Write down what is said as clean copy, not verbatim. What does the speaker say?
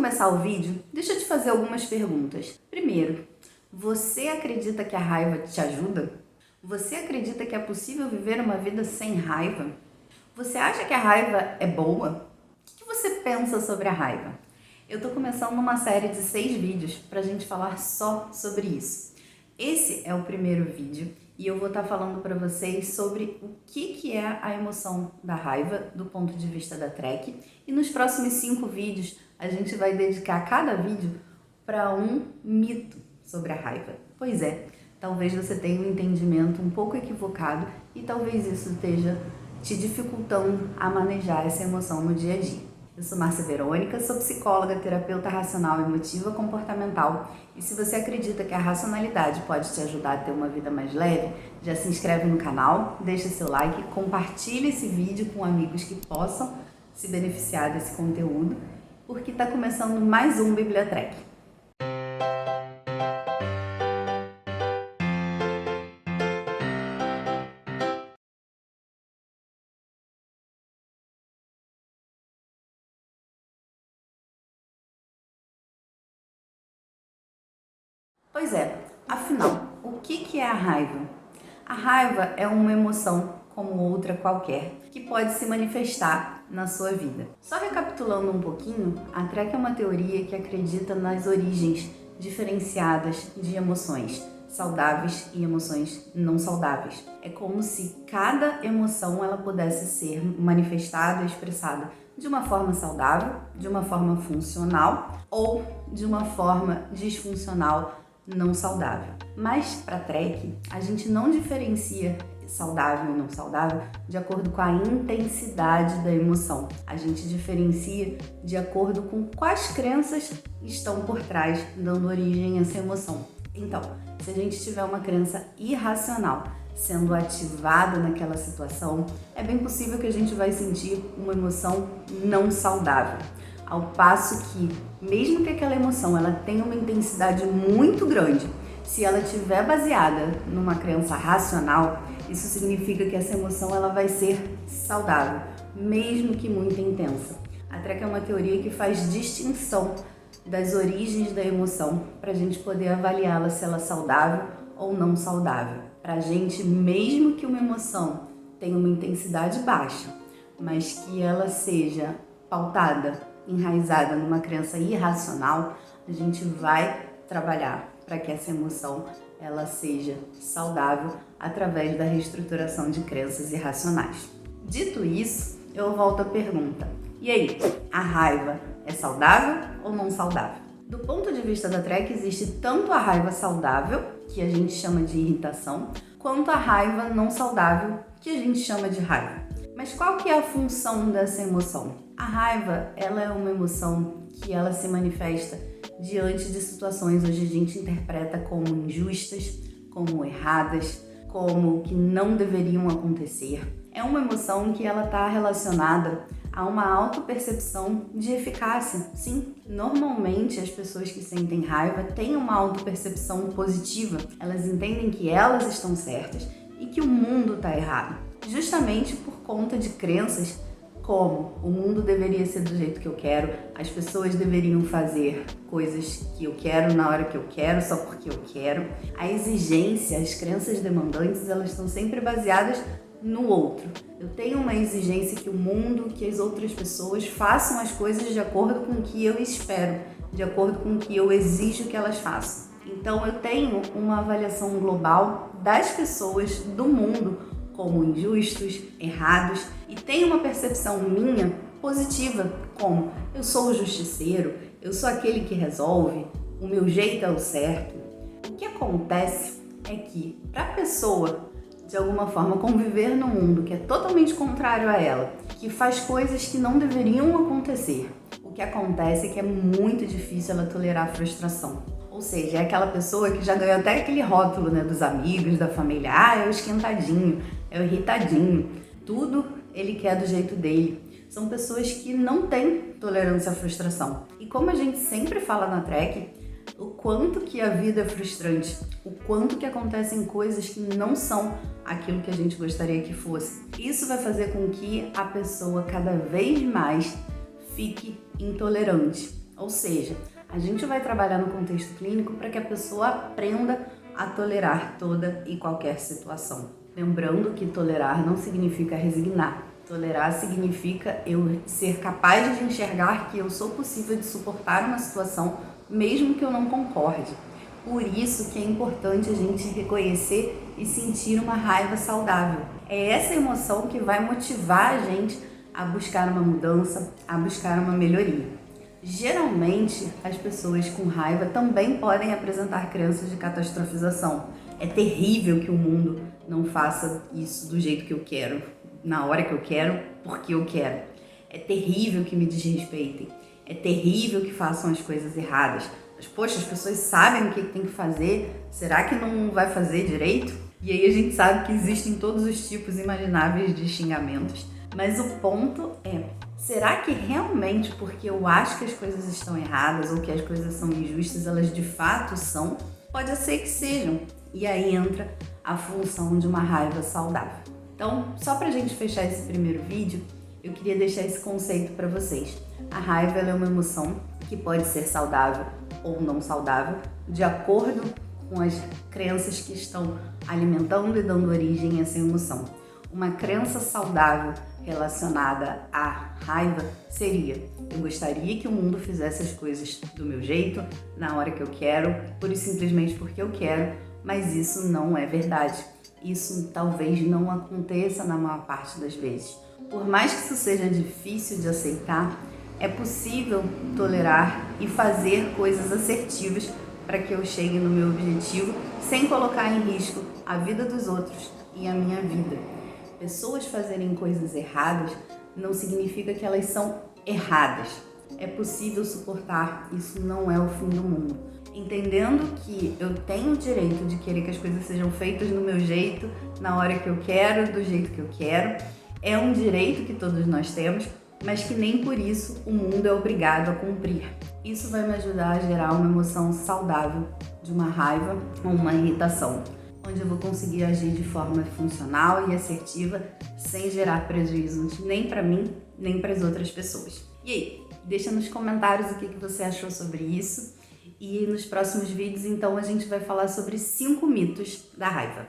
começar o vídeo, deixa eu te fazer algumas perguntas. Primeiro, você acredita que a raiva te ajuda? Você acredita que é possível viver uma vida sem raiva? Você acha que a raiva é boa? O que você pensa sobre a raiva? Eu tô começando uma série de 6 vídeos pra gente falar só sobre isso. Esse é o primeiro vídeo e eu vou estar falando para vocês sobre o que é a emoção da raiva do ponto de vista da Trek. E nos próximos 5 vídeos a gente vai dedicar cada vídeo para um mito sobre a raiva. Pois é, talvez você tenha um entendimento um pouco equivocado e talvez isso esteja te dificultando a manejar essa emoção no dia a dia. Eu sou Márcia Verônica, sou psicóloga, terapeuta racional emotiva comportamental e se você acredita que a racionalidade pode te ajudar a ter uma vida mais leve, já se inscreve no canal, deixa seu like, compartilha esse vídeo com amigos que possam se beneficiar desse conteúdo, porque está começando mais um Bibliotrek. Pois é, afinal, o que é a raiva? A raiva é uma emoção como outra qualquer, que pode se manifestar na sua vida. Só recapitulando um pouquinho, a Trek é uma teoria que acredita nas origens diferenciadas de emoções saudáveis e emoções não saudáveis. É como se cada emoção ela pudesse ser manifestada, expressada de uma forma saudável, de uma forma funcional ou de uma forma disfuncional, não saudável. Mas para Trek, a gente não diferencia saudável e não saudável de acordo com a intensidade da emoção. A gente diferencia de acordo com quais crenças estão por trás, dando origem a essa emoção. Então, se a gente tiver uma crença irracional sendo ativada naquela situação, é bem possível que a gente vai sentir uma emoção não saudável. Ao passo que, mesmo que aquela emoção ela tenha uma intensidade muito grande, se ela estiver baseada numa crença racional, isso significa que essa emoção ela vai ser saudável, mesmo que muito intensa. A Trek é uma teoria que faz distinção das origens da emoção para a gente poder avaliá-la se ela é saudável ou não saudável. Para a gente, mesmo que uma emoção tenha uma intensidade baixa, mas que ela seja pautada, enraizada numa crença irracional, a gente vai trabalhar para que essa emoção ela seja saudável através da reestruturação de crenças irracionais. Dito isso, eu volto à pergunta: e aí, a raiva é saudável ou não saudável? Do ponto de vista da Trek, existe tanto a raiva saudável, que a gente chama de irritação, quanto a raiva não saudável, que a gente chama de raiva. Mas qual que é a função dessa emoção? A raiva, ela é uma emoção que ela se manifesta diante de situações onde a gente interpreta como injustas, como erradas, como que não deveriam acontecer. É uma emoção que ela está relacionada a uma autopercepção de eficácia. Sim, normalmente as pessoas que sentem raiva têm uma autopercepção positiva. Elas entendem que elas estão certas e que o mundo está errado. Justamente por conta de crenças como o mundo deveria ser do jeito que eu quero, as pessoas deveriam fazer coisas que eu quero na hora que eu quero, só porque eu quero. A exigência, as crenças demandantes, elas estão sempre baseadas no outro. Eu tenho uma exigência que o mundo, que as outras pessoas façam as coisas de acordo com o que eu espero, de acordo com o que eu exijo que elas façam. Então eu tenho uma avaliação global das pessoas, do mundo, como injustos, errados, e tenho uma percepção minha positiva, como eu sou o justiceiro, eu sou aquele que resolve, o meu jeito é o certo. O que acontece é que para a pessoa, de alguma forma, conviver num mundo que é totalmente contrário a ela, que faz coisas que não deveriam acontecer, o que acontece é que é muito difícil ela tolerar a frustração. Ou seja, é aquela pessoa que já ganhou até aquele rótulo, né, dos amigos, da família. Ah, é o esquentadinho, é o irritadinho. Tudo ele quer do jeito dele. São pessoas que não têm tolerância à frustração. E como a gente sempre fala na Trek, o quanto que a vida é frustrante, o quanto que acontecem coisas que não são aquilo que a gente gostaria que fosse. Isso vai fazer com que a pessoa cada vez mais fique intolerante. Ou seja, a gente vai trabalhar no contexto clínico para que a pessoa aprenda a tolerar toda e qualquer situação. Lembrando que tolerar não significa resignar. Tolerar significa eu ser capaz de enxergar que eu sou possível de suportar uma situação mesmo que eu não concorde. Por isso que é importante a gente reconhecer e sentir uma raiva saudável. É essa emoção que vai motivar a gente a buscar uma mudança, a buscar uma melhoria. Geralmente, as pessoas com raiva também podem apresentar crenças de catastrofização. É terrível que o mundo não faça isso do jeito que eu quero, na hora que eu quero, porque eu quero. É terrível que me desrespeitem. É terrível que façam as coisas erradas. Mas, poxa, as pessoas sabem o que tem que fazer. Será que não vai fazer direito? E aí a gente sabe que existem todos os tipos imagináveis de xingamentos. Mas o ponto é, será que realmente porque eu acho que as coisas estão erradas ou que as coisas são injustas, elas de fato são? Pode ser que sejam. E aí entra a função de uma raiva saudável. Então, só pra gente fechar esse primeiro vídeo, eu queria deixar esse conceito para vocês. A raiva é uma emoção que pode ser saudável ou não saudável, de acordo com as crenças que estão alimentando e dando origem a essa emoção. Uma crença saudável relacionada à raiva seria: eu gostaria que o mundo fizesse as coisas do meu jeito, na hora que eu quero, pura e simplesmente porque eu quero, mas isso não é verdade. Isso talvez não aconteça na maior parte das vezes. Por mais que isso seja difícil de aceitar, é possível tolerar e fazer coisas assertivas para que eu chegue no meu objetivo sem colocar em risco a vida dos outros e a minha vida. Pessoas fazerem coisas erradas não significa que elas são erradas. É possível suportar, isso não é o fim do mundo. Entendendo que eu tenho o direito de querer que as coisas sejam feitas do meu jeito, na hora que eu quero, do jeito que eu quero, é um direito que todos nós temos, mas que nem por isso o mundo é obrigado a cumprir. Isso vai me ajudar a gerar uma emoção saudável de uma raiva ou uma irritação, onde eu vou conseguir agir de forma funcional e assertiva, sem gerar prejuízos nem para mim, nem para as outras pessoas. E aí, deixa nos comentários o que você achou sobre isso. E nos próximos vídeos, então, a gente vai falar sobre 5 mitos da raiva.